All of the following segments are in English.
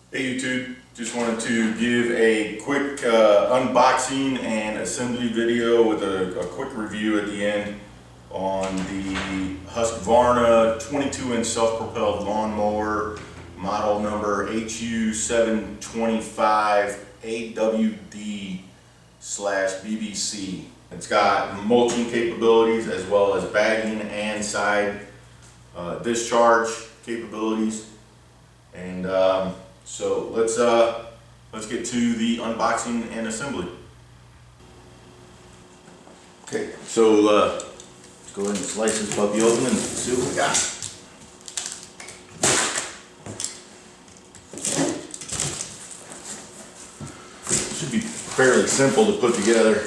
Hey YouTube, just wanted to give a quick unboxing and assembly video with a quick review at the end on the Husqvarna 22-inch self-propelled lawn mower, model number HU725AWD/BBC. It's got mulching capabilities as well as bagging and side discharge capabilities. And so let's get to the unboxing and assembly. Okay, so let's go ahead and slice this puppy open and see what we got. Should be fairly simple to put together.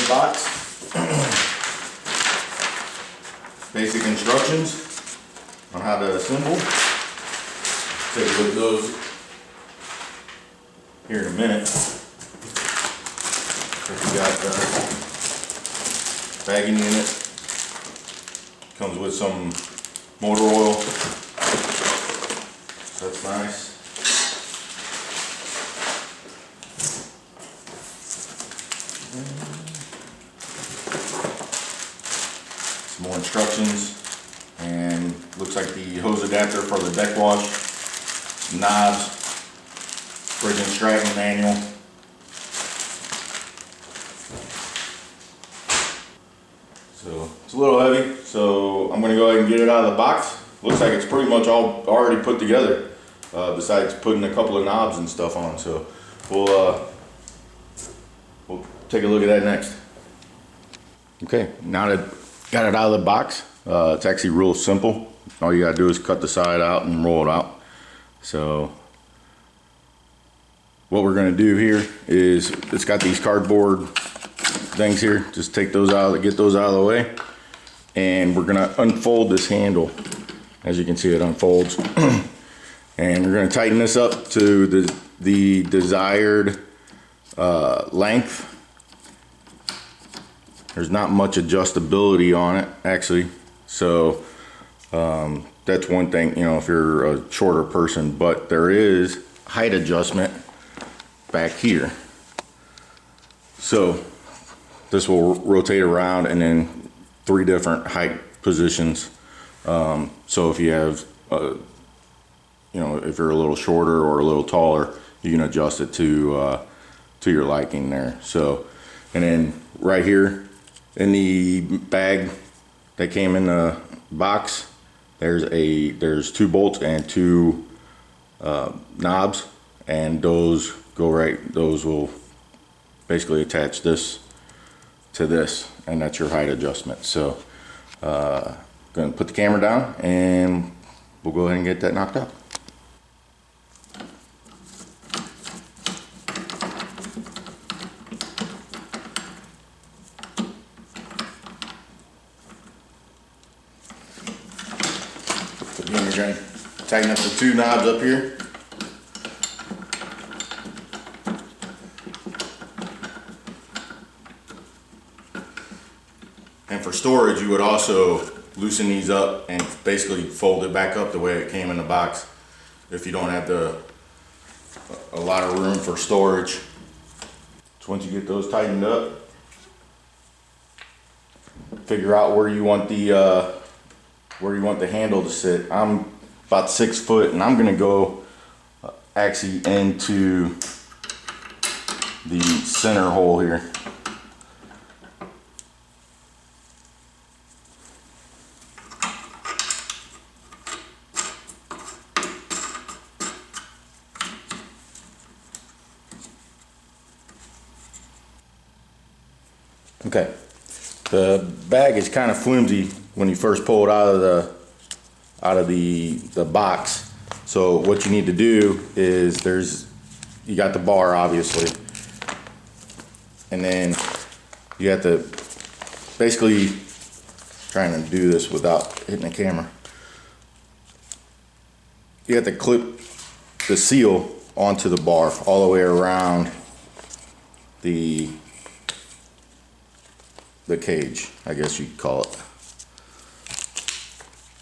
Box. Basic instructions on how to assemble. Take a look at those here in a minute. So we got the bagging unit. Comes with some motor oil. So that's nice. More instructions, and looks like the hose adapter for the deck wash, knobs, fridge and strapping manual. So it's a little heavy, so I'm going to go ahead and get it out of the box. Looks like it's pretty much all already put together, besides putting a couple of knobs and stuff on. So we'll take a look at that next. Okay, now that got it out of the box, it's actually real simple. All you gotta do is cut the side out and roll it out. So what we're gonna do here is, it's got these cardboard things here. Just take those out, get those out of the way. And we're gonna unfold this handle. As you can see, it unfolds. And we're gonna tighten this up to the desired length. There's not much adjustability on it, actually. So that's one thing, you know, if you're a shorter person, but there is height adjustment back here. So this will rotate around, and then 3 different height positions. So if you have, you know, if you're a little shorter or a little taller, you can adjust it to your liking there. So, and then right here, in the bag that came in the box, there's 2 bolts and 2 knobs, and those will basically attach this to this, and that's your height adjustment. So gonna put the camera down and we'll go ahead and get that knocked out. Again, you're going to tighten up the 2 knobs up here. And for storage, you would also loosen these up and basically fold it back up the way it came in the box, if you don't have a lot of room for storage. So once you get those tightened up, figure out where you want the handle to sit. I'm about 6 foot, and I'm gonna go actually into the center hole here. Okay, the bag is kind of flimsy when you first pull it out of the box. So what you need to do is, you got the bar obviously, and then you have to basically, trying to do this without hitting the camera, to clip the seal onto the bar all the way around the cage, I guess you could call it.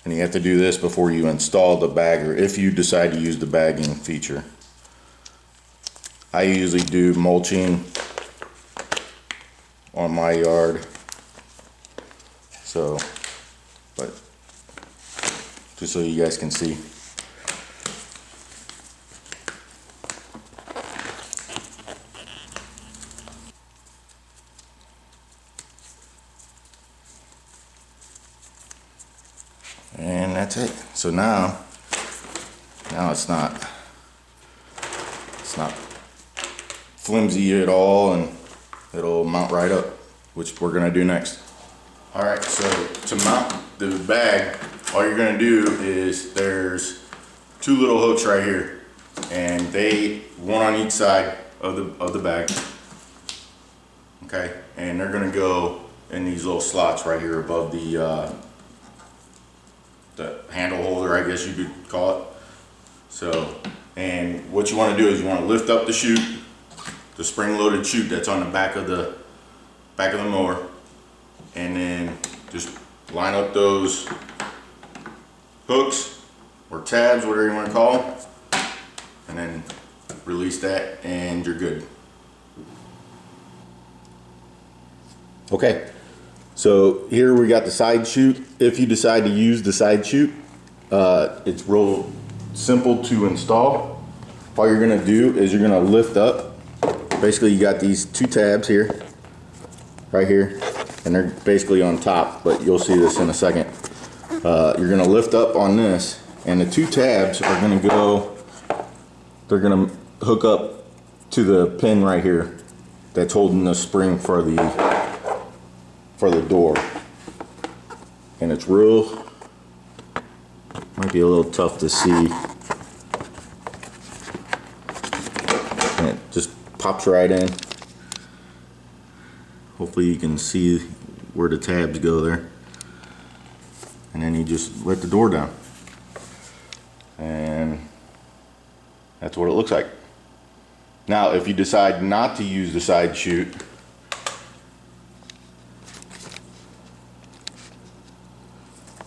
And you have to do this before you install the bagger, if you decide to use the bagging feature. I usually do mulching on my yard, so, but just so you guys can see. And that's it. So now it's not flimsy at all, and it'll mount right up, which we're gonna do next. All right, so to mount the bag, all you're gonna do is there's two little hooks right here, and one on each side of the bag. Okay, and they're gonna go in these little slots right here above the handle holder, I guess you could call it. So, and what you want to do is you want to lift up the chute, the spring-loaded chute that's on the back of the mower, and then just line up those hooks or tabs, whatever you want to call them, and then release that, and you're good. Okay. So here we got the side chute. If you decide to use the side chute, it's real simple to install. All you're gonna do is you're gonna lift up. Basically you got these two tabs here, right here, and they're basically on top, but you'll see this in a second. You're gonna lift up on this, and the two tabs are gonna they're gonna hook up to the pin right here that's holding the spring for the door. And it's might be a little tough to see, and it just pops right in. Hopefully you can see where the tabs go there, and then you just let the door down, and that's what it looks like. Now if you decide not to use the side chute,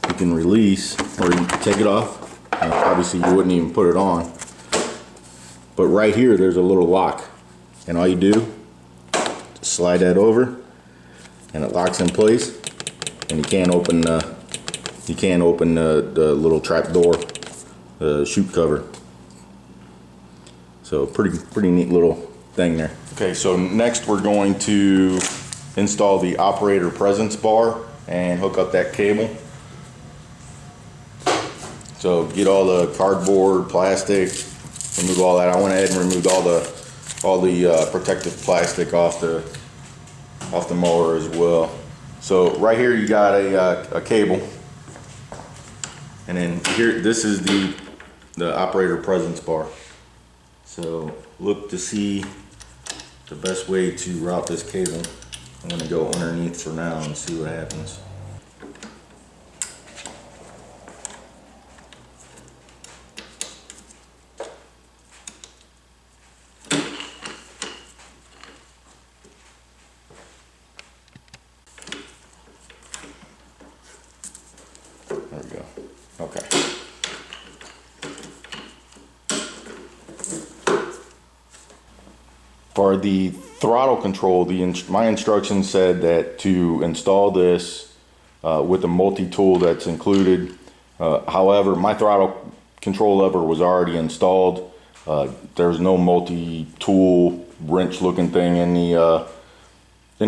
you can release, or you can take it off. Obviously you wouldn't even put it on, but right here there's a little lock, and all you do is slide that over and it locks in place, and you can't open the little trap door, the chute cover. So pretty neat little thing there. Okay, so next we're going to install the operator presence bar and hook up that cable. So get all the cardboard, plastic, remove all that. I went ahead and removed all the protective plastic off the mower as well. So right here you got a cable, and then here, this is the operator presence bar. So look to see the best way to route this cable. I'm gonna go underneath for now and see what happens. There we go. Okay. For the throttle control, my instructions said that to install this with a multi-tool that's included. However, my throttle control lever was already installed. There's no multi-tool wrench-looking thing in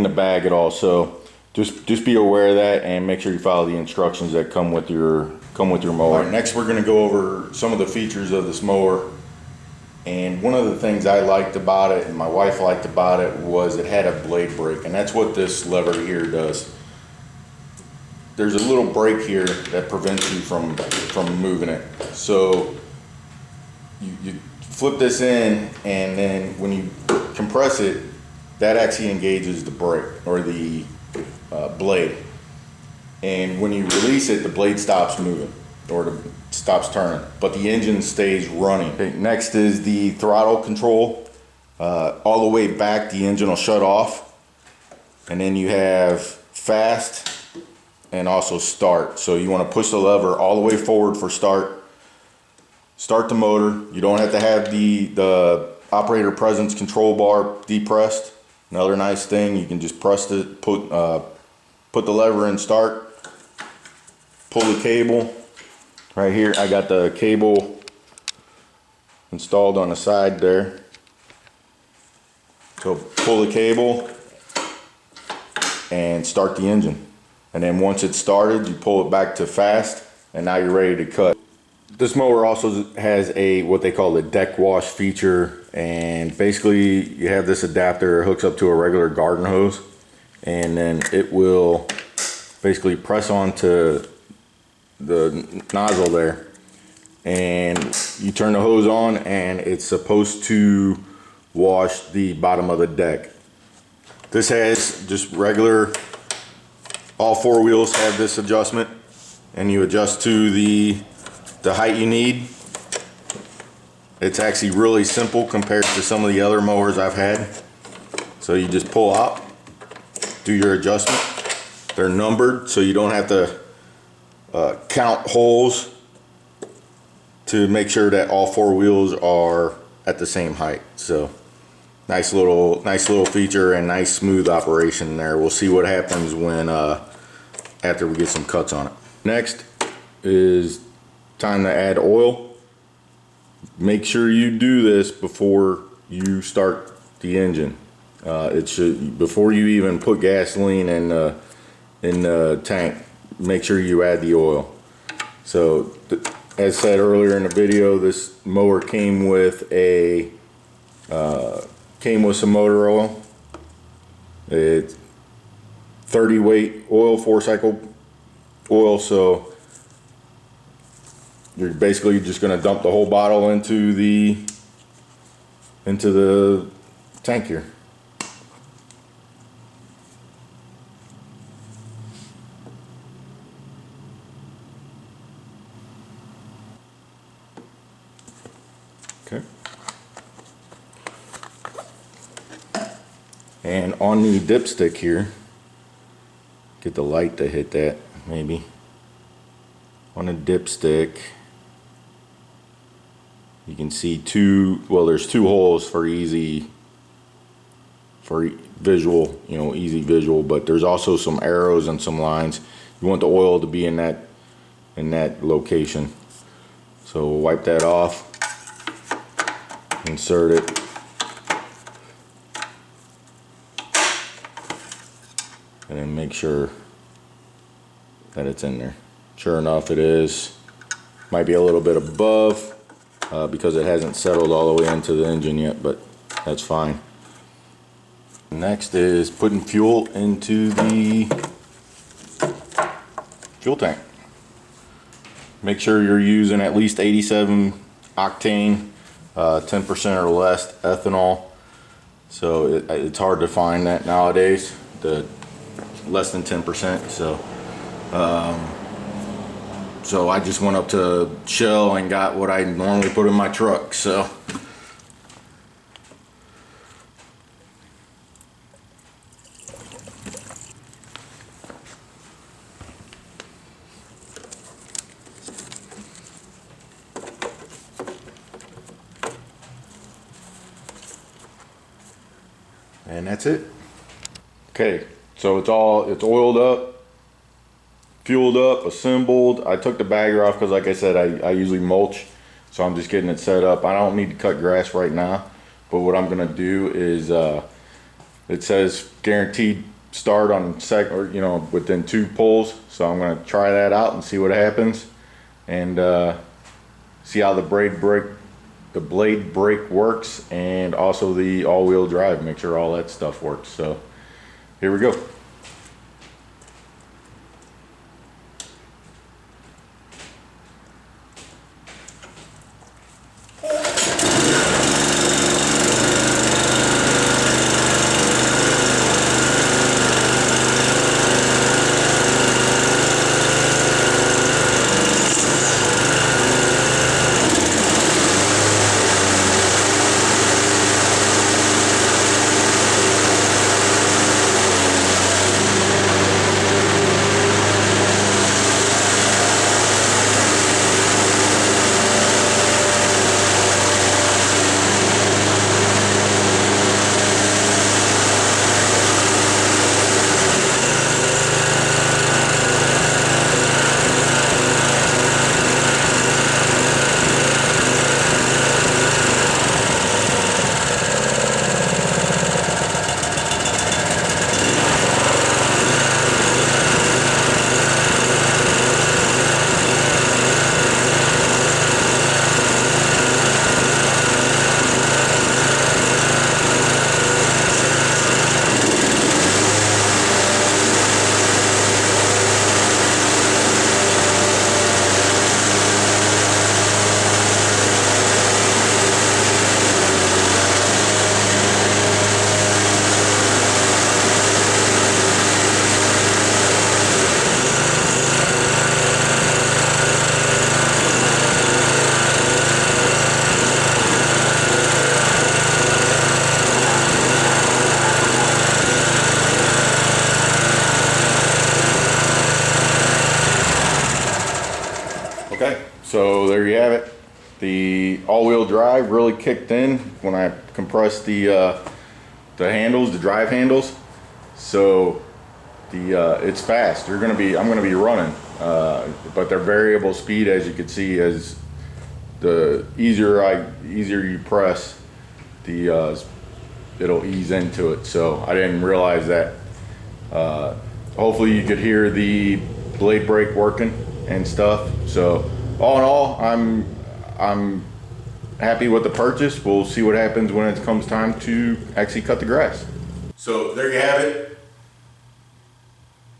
the bag at all. So just be aware of that, and make sure you follow the instructions that come with your mower. All right, next we're going to go over some of the features of this mower. And one of the things I liked about it, and my wife liked about it, was it had a blade brake, and that's what this lever here does. There's a little brake here that prevents you from moving it. So you flip this in, and then when you compress it, that actually engages the brake, or the blade. And when you release it, the blade stops moving. or it stops turning, but the engine stays running. Okay, next is the throttle control. All the way back, the engine will shut off, and then you have fast and also start. So you want to push the lever all the way forward for start. Start the motor. You don't have to have the operator presence control bar depressed. Another nice thing, you can just press it, put the lever in start, pull the cable. Right here, I got the cable installed on the side there. So pull the cable and start the engine. And then once it's started, you pull it back to fast, and now you're ready to cut. This mower also has what they call the deck wash feature, and basically you have this adapter, it hooks up to a regular garden hose, and then it will basically press onto the nozzle there, and you turn the hose on, and it's supposed to wash the bottom of the deck. This has just regular, all four wheels have this adjustment, and you adjust to the height you need. It's actually really simple compared to some of the other mowers I've had. So you just pull out, do your adjustment. They're numbered, so you don't have to count holes to make sure that all four wheels are at the same height. So nice little feature and nice smooth operation there. We'll see what happens when after we get some cuts on it. Next is time to add oil. Make sure you do this before you start the engine. It should, before you even put gasoline in the tank, make sure you add the oil. So as said earlier in the video, this mower came with some motor oil. It's 30 weight oil, 4-cycle oil, so you're basically just going to dump the whole bottle into the tank here. Okay. And on the dipstick here, get the light to hit that maybe. On the dipstick, you can see there's two holes for visual, easy visual, but there's also some arrows and some lines. You want the oil to be in that location. So we'll wipe that off, insert it, and then make sure that it's in there. Sure enough, it is. Might be a little bit above because it hasn't settled all the way into the engine yet, but that's fine. Next is putting fuel into the fuel tank. Make sure you're using at least 87 octane, 10% or less ethanol. So it's hard to find that nowadays, the less than 10%. So I just went up to Shell and got what I normally put in my truck. So and that's it. Okay, so it's oiled up, fueled up, assembled. I took the bagger off because, like I said, I usually mulch, so I'm just getting it set up. I don't need to cut grass right now, but what I'm gonna do is it says guaranteed start on within 2 pulls, so I'm gonna try that out and see what happens, and see how the blade brake works, and also the all-wheel drive, make sure all that stuff works. So here we go. So there you have it. The all-wheel drive really kicked in when I compressed the handles, the drive handles. So it's fast. I'm gonna be running, but they're variable speed, as you can see. As the easier you press, it'll ease into it. So I didn't realize that. Hopefully you could hear the blade brake working and stuff. So all in all, I'm happy with the purchase. We'll see what happens when it comes time to actually cut the grass. So there you have it.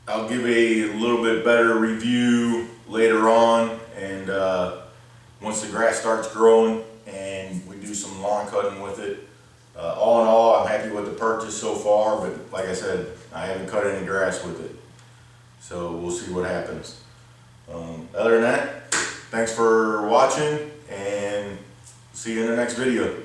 I'll give a little bit better review later on, and once the grass starts growing and we do some lawn cutting with it. All in all, I'm happy with the purchase so far, but like I said, I haven't cut any grass with it. So we'll see what happens. Other than that, thanks for watching, and see you in the next video.